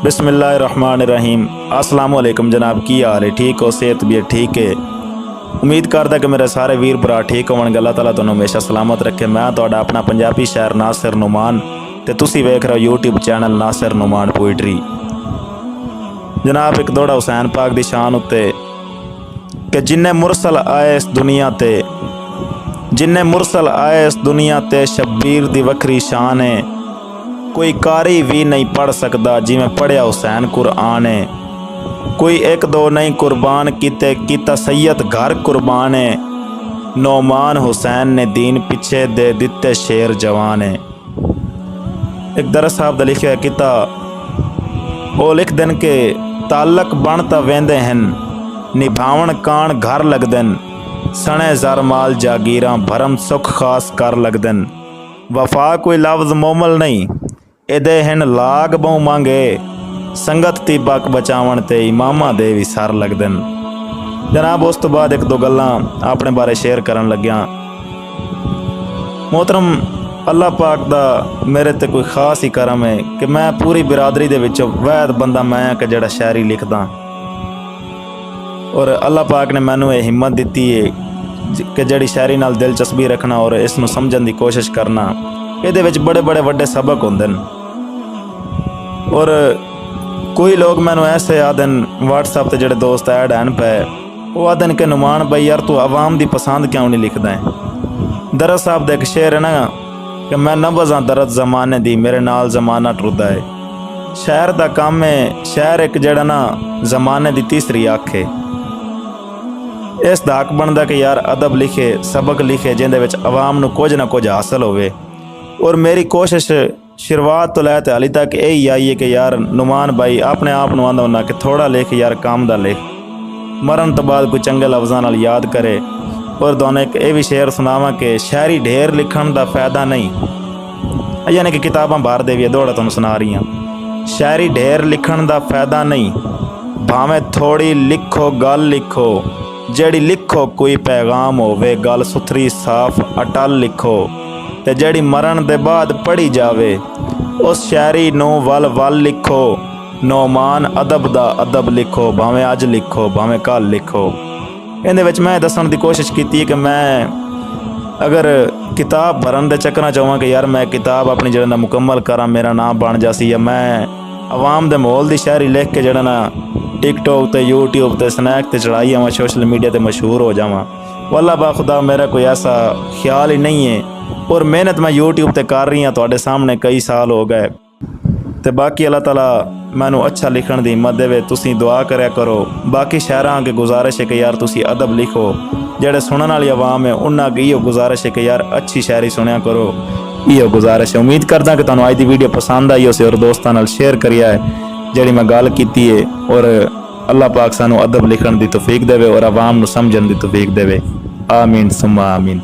बिस्मिल्लाहिर्रहमानिर्रहीम। अस्सलाम वालेकुम जनाब, की हाल है? ठीक हो? सेहत भी ठीक है? उम्मीद करदा कि मेरे सारे वीर भरा ठीक होवणगे। अल्लाह ताला तुहानू हमेशा सलामत रखे। मैं तुहाडा अपना पंजाबी शायर नासिर नुमान ते तुसी वेख रहे हो YouTube channel Nasir Numan poetry. जनाब, एक दौड़ा हुसैन पाक दी शान उत्ते कि जिन्ने मुरसल आए इस दुनिया ते, जिन्ने मुरसल आए इस दुनिया ते शब्बीर दी वखरी शान है। कोई कारी भी नहीं पढ़ सकता जिमें पढ़िया हुसैन कुरआन है। कोई एक दो नहीं कुर्बान किते किता सैयद घर कुर्बान है। नौमान हुसैन ने दीन पिछे दे दिते शेर जवान है। एक दरस साहब दा लिखिया किता वो लिख दिन के तालक बनता वेंदे हन, निभावन कान घर लगदन। सने जर माल जागीरां भरम सुख खास कर लगदन। वफा कोई लफ्ज मोमल नहीं, एदे हन लाग बहु मांगे। संगत ती बक बचावन ते इमामा दे भी सर लगदन। जनाब, उस तो बाद एक दो गल्लां अपने बारे शेयर करन लग्या। मोहतरम, अल्लाह पाक दा मेरे ते कोई खास ही करम है कि मैं पूरी बिरादरी दे विच वैद बंदा मैं कि जेड़ा शायरी लिखदा। और अल्लाह पाक ने मैनू ये हिम्मत दिती है कि जेड़ी शायरी नाल दिलचस्पी रखना और इसनू समझण दी कोशिश करना। इहदे विच बड़े बड़े वड्डे सबक होंदे न। और कोई लोग मैनू ऐसे आदन व्हाट्सएप ते जेड़े दोस्त ऐड हैं पे, वो आदन कि नुमान भाई यार तू आवाम दी पसंद क्यों नहीं लिखदा है। दरस साहब दा एक शेर है ना कि मैं नबज़ां दरद जमाने दी मेरे नाल जमाना टुरदा है। शायर दा काम है, शायर एक जेड़ा ना जमाने दी तीसरी अख है। इस दा हक बनदा कि यार अदब लिखे, सबक लिखे जिंदे विच आवाम नू कुछ ना कुछ हासिल होवे। और मेरी कोशिश शुरुआत तो लैते हाली तक यही आई है कि यार नुमान भाई अपने आप नू आंदा होना कि थोड़ा लिख यार, काम दा लिख, मरण तो बाद कोई चंगे लफ्ज़ां नाल याद करे। और दोनों एक ये भी शेर सुनावा कि शायरी ढेर लिखण दा फायदा नहीं, यानी कि किताबां बाहर दे भी दौड़ा तुहानू सुना रही हैं। शायरी ढेर लिखण दा फायदा नहीं, भावें थोड़ी लिखो गल लिखो। जेड़ी लिखो कोई पैगाम होवे, गल सुथरी साफ अटल लिखो। ते जेड़ी मरण दे बाद पढ़ी जावे, उस शायरी नू वल वल लिखो। नौमान अदब दा अदब लिखो, भावें अज लिखो भावें कल लिखो। इहदे विच मैं दस्सण दी कोशिश की कि मैं अगर किताब भरन दे चक्करां चाहां कि यार मैं किताब अपनी जेड़ा ना मुकम्मल करा, मेरा नाम बन जासी, या मैं आवाम दे माहौल दी शायरी लिख के जेड़ा ना टिकटॉक ते यूट्यूब ते स्नैक ते चढ़ाई आवां, सोशल मीडिया ते मशहूर हो जावां। वल्ला बाखुदा मेरा कोई ऐसा ख्याल ही नहीं है। और मेहनत मैं यूट्यूब ते कर रही हाँ, तुहाडे सामने कई साल हो गए। तो बाकी अल्लाह ताला मैनू अच्छा लिखण दी हिम्मत देवे। तुसीं दुआ करया करो। बाकी शायरां अगे गुजारिश है कि यार तुसीं अदब लिखो। जेड़े सुनने वाली आवाम है उन्हां अगे इहो गुजारिश है कि यार अच्छी शायरी सुनिया करो। इहो गुजारिश है। उम्मीद करदा कि तुहानू अज दी वीडियो पसंद आई होसे और दोस्तां नाल शेयर करिया है जेड़ी मैं गल कीती है। और अल्लाह पाक सानू अदब लिखण दी तौफीक देवे और आवाम नू समझण दी तौफीक देवे। आमीन सुम्मा आमीन।